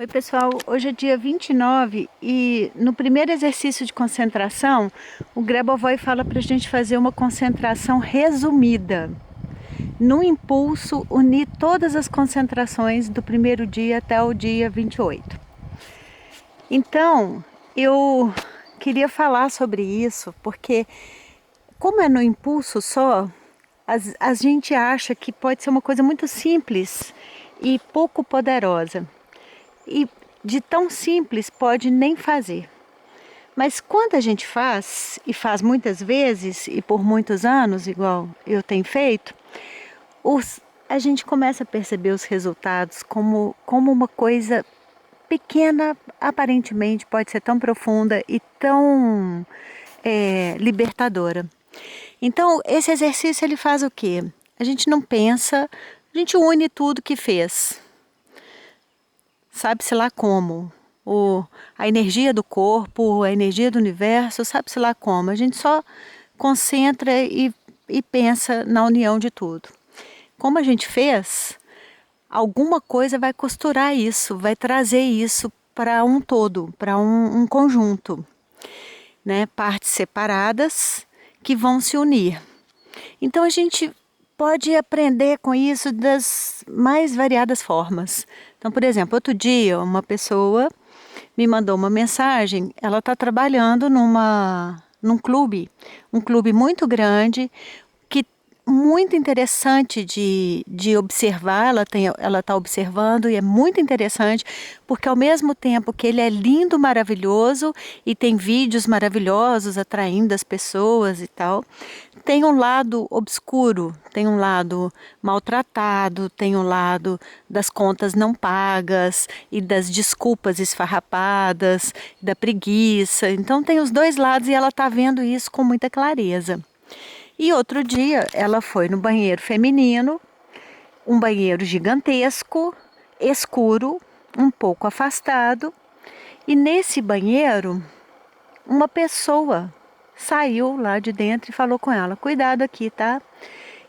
Oi pessoal, hoje é dia 29 e no primeiro exercício de concentração, o Grabovoi fala para a gente fazer uma concentração resumida. No impulso, unir todas as concentrações do primeiro dia até o dia 28. Então, eu queria falar sobre isso porque, como é no impulso só, a gente acha que pode ser uma coisa muito simples e pouco poderosa. E de tão simples pode nem fazer. Mas quando a gente faz, e faz muitas vezes e por muitos anos, igual eu tenho feito, a gente começa a perceber os resultados como uma coisa pequena, aparentemente pode ser tão profunda e tão libertadora. Então, esse exercício ele faz o quê? A gente não pensa, a gente une tudo que fez. Sabe-se lá como. A energia do corpo, a energia do universo, sabe-se lá como. A gente só concentra e pensa na união de tudo. Como a gente fez, alguma coisa vai costurar isso, vai trazer isso para um todo, para um conjunto, né? Partes separadas que vão se unir. Então a gente pode aprender com isso das mais variadas formas. Então, por exemplo, outro dia uma pessoa me mandou uma mensagem, ela está trabalhando num clube, um clube muito grande, que muito interessante de observar, ela está observando e é muito interessante, porque ao mesmo tempo que ele é lindo, maravilhoso e tem vídeos maravilhosos atraindo as pessoas e tal, tem um lado obscuro, tem um lado maltratado, tem um lado das contas não pagas e das desculpas esfarrapadas, da preguiça. Então tem os dois lados e ela está vendo isso com muita clareza. E outro dia ela foi no banheiro feminino, um banheiro gigantesco, escuro, um pouco afastado, e nesse banheiro uma pessoa saiu lá de dentro e falou com ela: cuidado aqui, tá?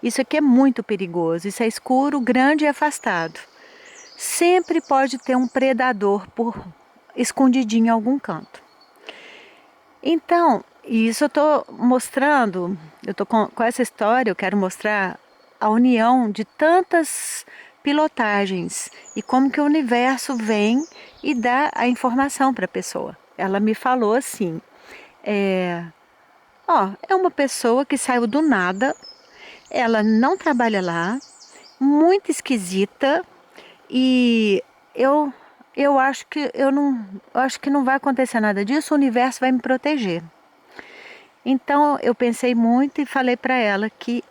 Isso aqui é muito perigoso, isso é escuro, grande e afastado. Sempre pode ter um predador escondidinho em algum canto. Então, isso eu estou mostrando, eu estou com essa história, eu quero mostrar a união de tantas pilotagens e como que o universo vem e dá a informação para a pessoa. Ela me falou assim, é uma pessoa que saiu do nada, ela não trabalha lá, muito esquisita e eu eu acho que eu acho que não vai acontecer nada disso, o universo vai me proteger. Então eu pensei muito e falei para ela que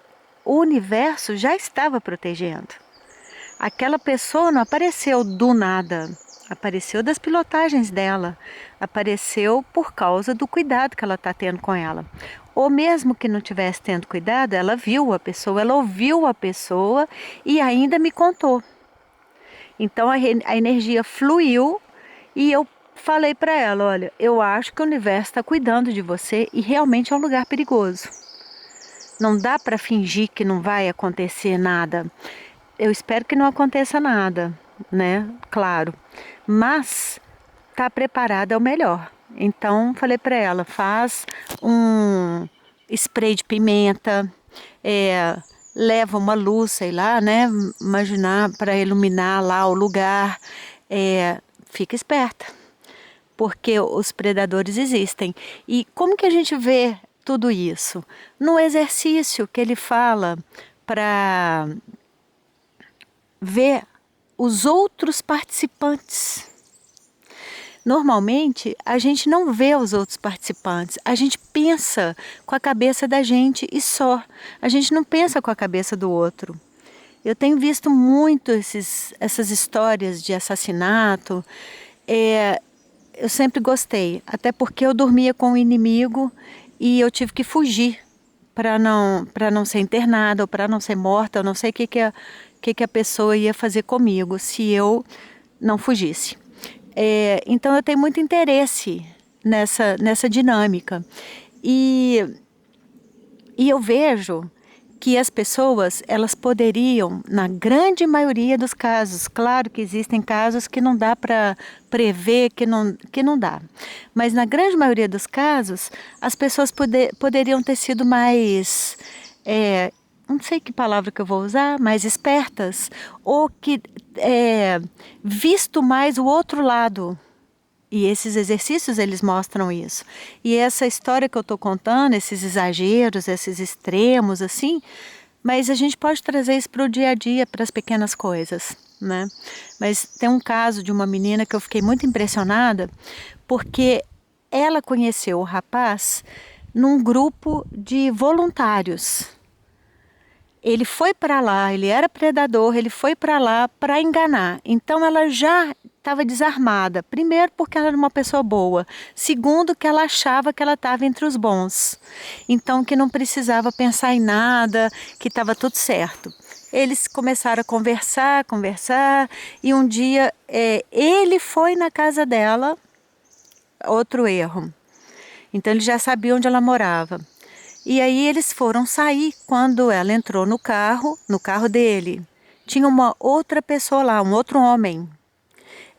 o universo já estava protegendo. Aquela pessoa não apareceu do nada, apareceu das pilotagens dela, apareceu por causa do cuidado que ela está tendo com ela. Ou mesmo que não tivesse tendo cuidado, ela viu a pessoa, ela ouviu a pessoa e ainda me contou. Então a energia fluiu e eu falei para ela: olha, eu acho que o universo está cuidando de você e realmente é um lugar perigoso. Não dá para fingir que não vai acontecer nada. Eu espero que não aconteça nada, né? Claro. Mas tá preparada é o melhor. Então falei para ela: faz um spray de pimenta, leva uma luz, sei lá, né? Imaginar para iluminar lá o lugar. Fica esperta, porque os predadores existem. E como que a gente vê tudo isso? No exercício que ele fala para ver os outros participantes. Normalmente, a gente não vê os outros participantes, a gente pensa com a cabeça da gente e só. A gente não pensa com a cabeça do outro. Eu tenho visto muito essas histórias de assassinato. Eu sempre gostei, até porque eu dormia com o inimigo e eu tive que fugir para não ser internada ou para não ser morta. Eu não sei o que a pessoa ia fazer comigo se eu não fugisse. Então eu tenho muito interesse nessa dinâmica e eu vejo que as pessoas, elas poderiam, na grande maioria dos casos, claro que existem casos que não dá para prever, que não dá, mas na grande maioria dos casos, as pessoas poderiam ter sido mais, não sei que palavra que eu vou usar, mais espertas, ou que visto mais o outro lado. E esses exercícios, eles mostram isso. E essa história que eu estou contando, esses exageros, esses extremos, assim, mas a gente pode trazer isso para o dia a dia, para as pequenas coisas, né? Mas tem um caso de uma menina que eu fiquei muito impressionada, porque ela conheceu o rapaz num grupo de voluntários. Ele foi para lá, ele era predador, ele foi para lá para enganar. Então ela já estava desarmada. Primeiro porque ela era uma pessoa boa. Segundo que ela achava que ela estava entre os bons. Então que não precisava pensar em nada, que estava tudo certo. Eles começaram a conversar, e um dia ele foi na casa dela, outro erro. Então ele já sabia onde ela morava. E aí eles foram sair. Quando ela entrou no carro dele, tinha uma outra pessoa lá, um outro homem.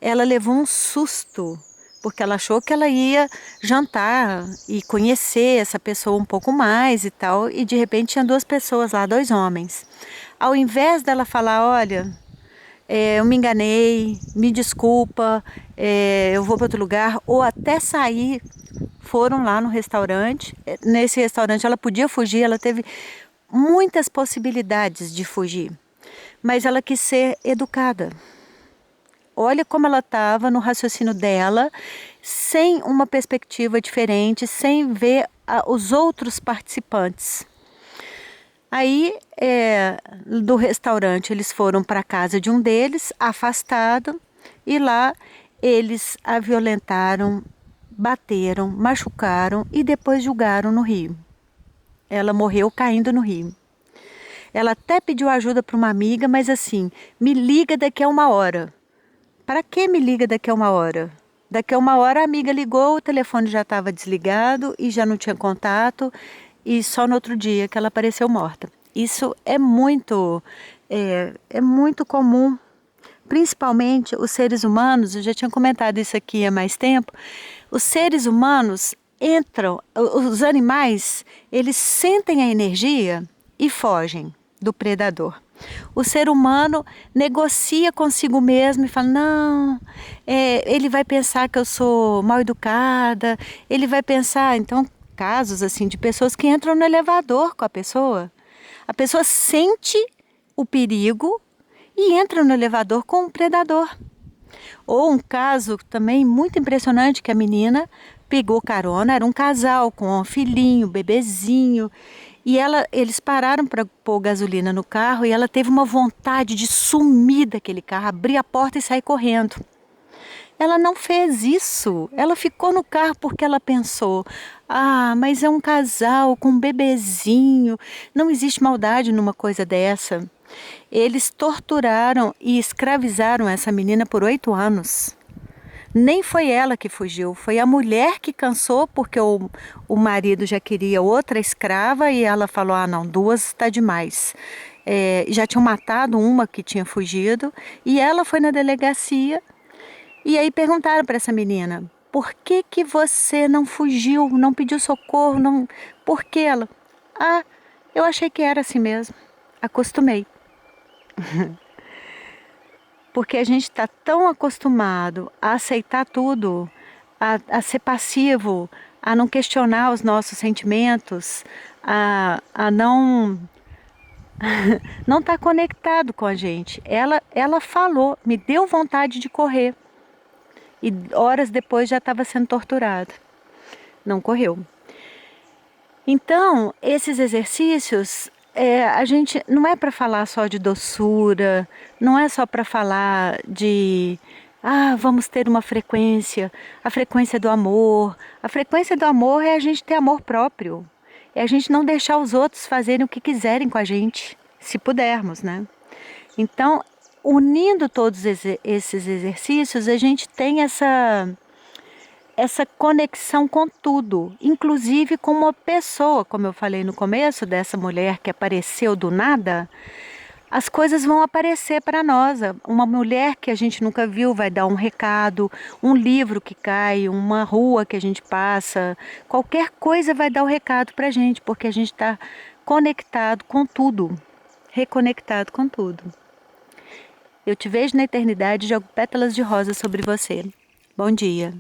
Ela levou um susto, porque ela achou que ela ia jantar e conhecer essa pessoa um pouco mais e tal, e de repente tinha duas pessoas lá, dois homens. Ao invés dela falar, olha, eu me enganei, me desculpa, eu vou para outro lugar, ou até sair, foram lá no restaurante. Nesse restaurante ela podia fugir, ela teve muitas possibilidades de fugir, mas ela quis ser educada. Olha como ela estava no raciocínio dela, sem uma perspectiva diferente, sem ver os outros participantes. Aí, do restaurante, eles foram para a casa de um deles, afastado, e lá eles a violentaram, bateram, machucaram e depois julgaram no rio. Ela morreu caindo no rio. Ela até pediu ajuda para uma amiga, mas assim, me liga daqui a 1 hora. Para que me liga daqui a 1 hora? Daqui a 1 hora a amiga ligou, o telefone já estava desligado e já não tinha contato, e só no outro dia que ela apareceu morta. Isso é muito comum, principalmente os seres humanos. Eu já tinha comentado isso aqui há mais tempo. Os seres humanos entram, os animais, eles sentem a energia e fogem do predador. O ser humano negocia consigo mesmo e fala, não, ele vai pensar que eu sou mal educada, ele vai pensar, então, casos assim de pessoas que entram no elevador com a pessoa sente o perigo e entra no elevador com o predador. Ou um caso também muito impressionante, que a menina pegou carona, era um casal com um filhinho, bebezinho, e eles pararam para pôr gasolina no carro e ela teve uma vontade de sumir daquele carro, abrir a porta e sair correndo. Ela não fez isso, ela ficou no carro porque ela pensou, mas é um casal com um bebezinho, não existe maldade numa coisa dessa. Eles torturaram e escravizaram essa menina por 8 anos. Nem foi ela que fugiu, foi a mulher que cansou, porque o marido já queria outra escrava e ela falou, não, 2 está demais. Já tinham matado uma que tinha fugido e ela foi na delegacia e aí perguntaram para essa menina, por que que você não fugiu, não pediu socorro, não... Por que ela? Eu achei que era assim mesmo, acostumei. Porque a gente está tão acostumado a aceitar tudo, a ser passivo, a não questionar os nossos sentimentos, a não não estar conectado com a gente. Ela falou, me deu vontade de correr. E horas depois já estava sendo torturada. Não correu. Então, esses exercícios, a gente não é para falar só de doçura, não é só para falar de, vamos ter uma frequência, a frequência do amor. A frequência do amor é a gente ter amor próprio, é a gente não deixar os outros fazerem o que quiserem com a gente, se pudermos, né? Então, unindo todos esses exercícios, a gente tem essa conexão com tudo, inclusive com uma pessoa, como eu falei no começo, dessa mulher que apareceu do nada. As coisas vão aparecer para nós. Uma mulher que a gente nunca viu vai dar um recado, um livro que cai, uma rua que a gente passa, qualquer coisa vai dar o recado para a gente, porque a gente está conectado com tudo, reconectado com tudo. Eu te vejo na eternidade e jogo pétalas de rosa sobre você. Bom dia.